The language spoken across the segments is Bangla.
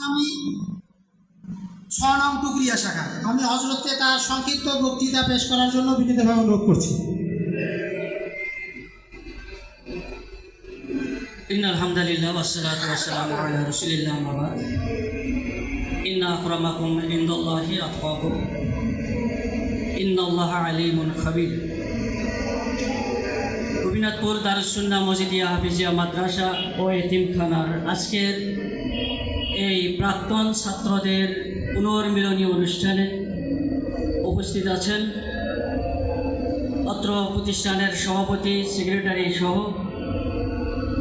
আমি 6 নং টুকরিয়া শাখা। আমি হযরতকে তার সংক্ষিপ্ত বক্তৃতা পেশ করার জন্য বিনীতভাবে অনুরোধ করছি। ইন্নাল হামদুলিল্লাহ ওয়াসসালাতু ওয়াসসালামু আলা রাসূলিল্লাহ আম্মা বা'দ। ইন্না আকরামাকুম ইনদাল্লাহি আতকাকুম ইন্নাল্লাহা আলিমুন খাবীর। গোপীনাথপুর দারুস সুন্নাহ মজিদিয়া হাফিজিয়া মাদ্রাসা ও এতিমখানার আজকের এই প্রাক্তন ছাত্রদের পুনর্মিলনী অনুষ্ঠানে উপস্থিত আছেন অত্র প্রতিষ্ঠানের সভাপতি, সেক্রেটারি সহ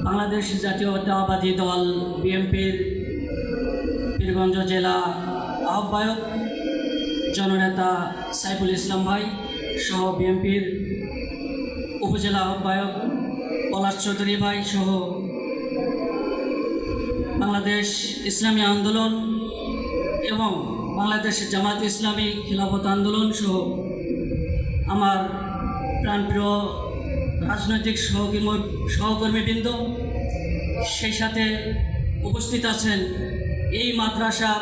বাংলাদেশ জাতীয়তাবাদী দল বিএনপির পীরগঞ্জ জেলা আহ্বায়ক জননেতা সাইফুল ইসলাম ভাই সহ বিএনপির উপজেলা আহ্বায়ক পলাশ চৌধুরী ভাই সহ বাংলাদেশ ইসলামী আন্দোলন এবং বাংলাদেশ জামাত ইসলামী খিলাফত আন্দোলন সহ আমার প্রাণপ্রিয় রাজনৈতিক সহকর্মীবৃন্দ, সেই সাথে উপস্থিত আছেন এই মাদ্রাসার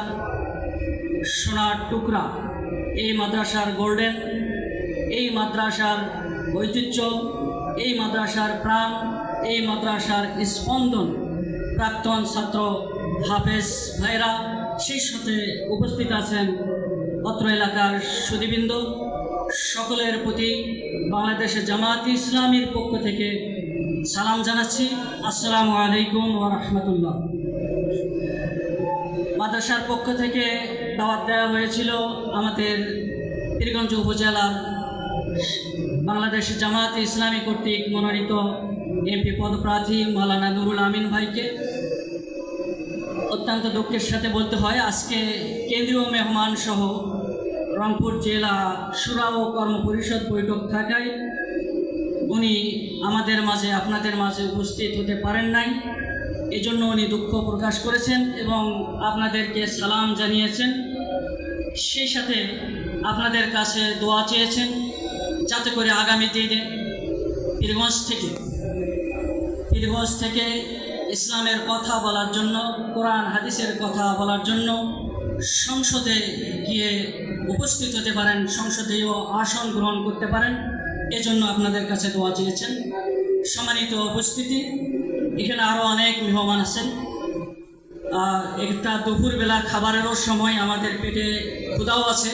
সোনার টুকরা, এই মাদ্রাসার গোল্ডেন, এই মাদ্রাসার ঐতিহ্য, এই মাদ্রাসার প্রাণ, এই মাদ্রাসার স্পন্দন প্রাক্তন ছাত্র হাফেজ ভাইরা, সেই সাথে উপস্থিত আছেন অত্র এলাকার সুধীবৃন্দ। সকলের প্রতি বাংলাদেশ জামাত ইসলামীর পক্ষ থেকে সালাম জানাচ্ছি। আসসালামু আলাইকুম ওয়া রাহমাতুল্লাহ। মাদ্রাসার পক্ষ থেকে দাওয়াত দেওয়া হয়েছিল আমাদের পীরগঞ্জ উপজেলার বাংলাদেশ জামাত ইসলামী কর্তৃক মনোনীত এমপি পদপ্রার্থী মাওলানা নুরুল আমিন ভাইকে। অত্যন্ত দুঃখের সাথে বলতে হয়, আজকে কেন্দ্রীয় মেহমান সহ রংপুর জেলা শুরা ও কর্ম পরিষদ বৈঠক থাকায় উনি আমাদের মাঝে, আপনাদের মাঝে উপস্থিত হতে পারেন নাই। এজন্য উনি দুঃখ প্রকাশ করেছেন এবং আপনাদেরকে সালাম জানিয়েছেন। সেই সাথে আপনাদের কাছে দোয়া চেয়েছেন যাতে করে আগামী দিনে পীরগঞ্জ থেকে ইসলামের কথা বলার জন্য, কোরআন হাদিসের কথা বলার জন্য সংসদে গিয়ে উপস্থিত হতে পারেন, সংসদীয় আসন গ্রহণ করতে পারেন। এজন্য আপনাদের কাছে দোয়া চেয়েছেন। সম্মানিত উপস্থিতি, এখানে আরও অনেক মেহমান আছেন। একটা দুপুরবেলা খাবারেরও সময়, আমাদের পেটে ক্ষুধাও আছে।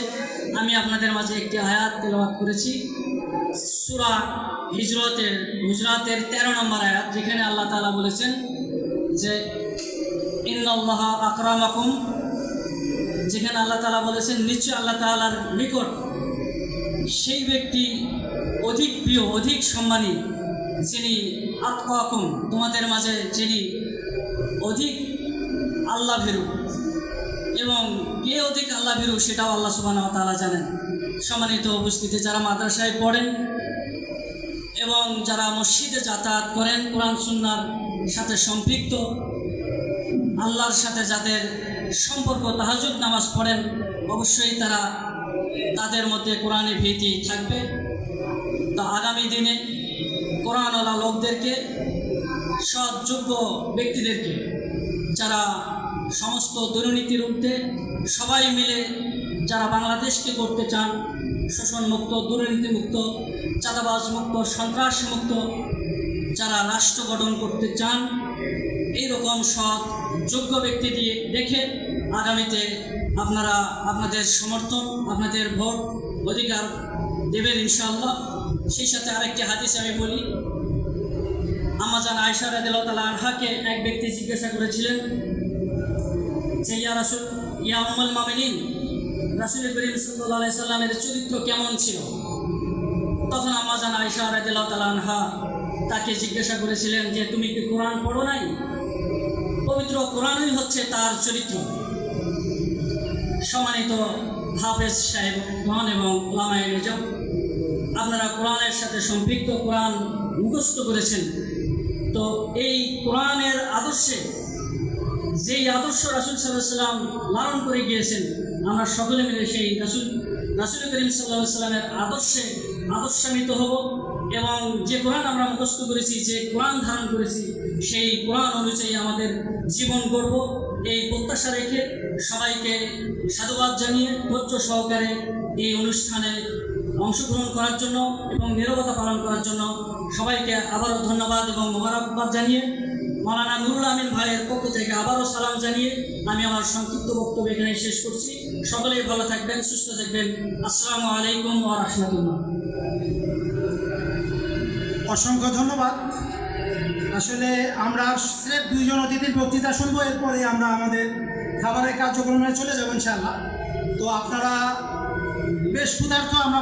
আমি আপনাদের মাঝে একটি আয়াত তেলাওয়াত করেছি, সূরা হুজরাতের 13 নম্বর আয়াত, যেখানে আল্লাহ তাআলা বলেছেন যে ইন্নাল্লাহা আকরামাকুম, যেখানে আল্লাহ তাআলা বলেছেন নিশ্চয় আল্লাহ তাআলার নিকট সেই ব্যক্তি অধিক প্রিয়, অধিক সম্মানী, যিনি আতকাকুম, তোমাদের মাঝে যিনি অধিক আল্লাহ ভীরু। এবং কে অধিক আল্লাহ ভীরু সেটাও আল্লাহ সুবহানাহু ওয়া তাআলা জানেন। সম্মানিত উপস্থিতি, যারা মাদ্রাসায় পড়েন এবং যারা মসজিদে যাতায়াত করেন, কোরআন সুন্নাহর সাথে সম্পৃক্ত, আল্লাহর সাথে যাদের সম্পর্ক, তাহাজ্জুদ নামাজ পড়েন, অবশ্যই তাদের মধ্যে কোরআনের ভীতি থাকবে। তো আগামী দিনে কোরআনওয়ালা লোকদেরকে, সৎ যোগ্য ব্যক্তিদেরকে, যারা সমস্ত দুর্নীতির ঊর্ধ্বে সবাই মিলে যারা বাংলাদেশকে করতে চান শোষণমুক্ত, দুর্নীতিমুক্ত, চাঁদাবাজ মুক্ত, সন্ত্রাস মুক্ত, যারা রাষ্ট্র গঠন করতে চান, এইরকম সৎ যোগ্য ব্যক্তি দিয়ে দেখে আগামীতে আপনারা আপনাদের সমর্থন, আপনাদের ভোট অধিকার দেবেন ইনশাআল্লাহ। সেই সাথে আরেকটি হাদিস আমি বলি। আম্মা জান আয়েশা রাদিয়াল্লাহু তাআলা আনহাকে এক ব্যক্তি জিজ্ঞাসা করেছিলেন যে ইয়া রাসূল, ইয়া উম্মুল মুমিনিন, রাসূল করিম সাল্লাল্লাহু আলাইহি সাল্লামের চরিত্র কেমন ছিল? তখন আম্মা জান আয়েশা রাদিয়াল্লাহু তাআলা আনহা তাকে জিজ্ঞাসা করেছিলেন যে তুমি কি কোরআন পড়ো নাই? পবিত্র কোরআনই হচ্ছে তার চরিত্র। সম্মানিত হাফেজ সাহেবগণ এবং উলামায়ে নিজাম, আপনারা কোরআনের সাথে সম্পৃক্ত, কোরআন মুখস্থ করেছেন। তো এই কোরআনের আদর্শে, যেই আদর্শ রাসূল সাল্লাল্লাহু আলাইহি সাল্লাম লালন করে গিয়েছেন, আমরা সকলে মিলে সেই রাসূল করিম সাল্লাল্লাহু আলাইহি সাল্লামের আদর্শান্বিত হব এবং যে কোরআন আমরা মুখস্থ করেছি, যে কোরআন ধারণ করেছি, সেই কোরআন অনুযায়ী আমাদের জীবন গড়ব। এই প্রত্যাশা রেখে সবাইকে সাধুবাদ জানিয়ে ধৈর্য সহকারে এই অনুষ্ঠানে অংশগ্রহণ করার জন্য এবং নীরবতা পালন করার জন্য সবাইকে আবারও ধন্যবাদ এবং মোবারকবাদ জানিয়ে মাওলানা নুরুল আমিন ভাইয়ের পক্ষ থেকে আবারও সালাম জানিয়ে আমি আমার সংক্ষিপ্ত বক্তব্য এখানে শেষ করছি। সকলেই ভালো থাকবেন, সুস্থ থাকবেন। আসসালামু আলাইকুম ওয়া রাহমাতুল্লাহ। অসংখ্য ধন্যবাদ। আসলে আমরা স্রেফ দুইজন অতিথির বক্তৃতা শুনবো, এরপরে আমরা আমাদের খাবারের কার্যক্রমে চলে যাবো ইনশাআল্লাহ। তো আপনারা বেশ ক্ষুধার্ত, আমরা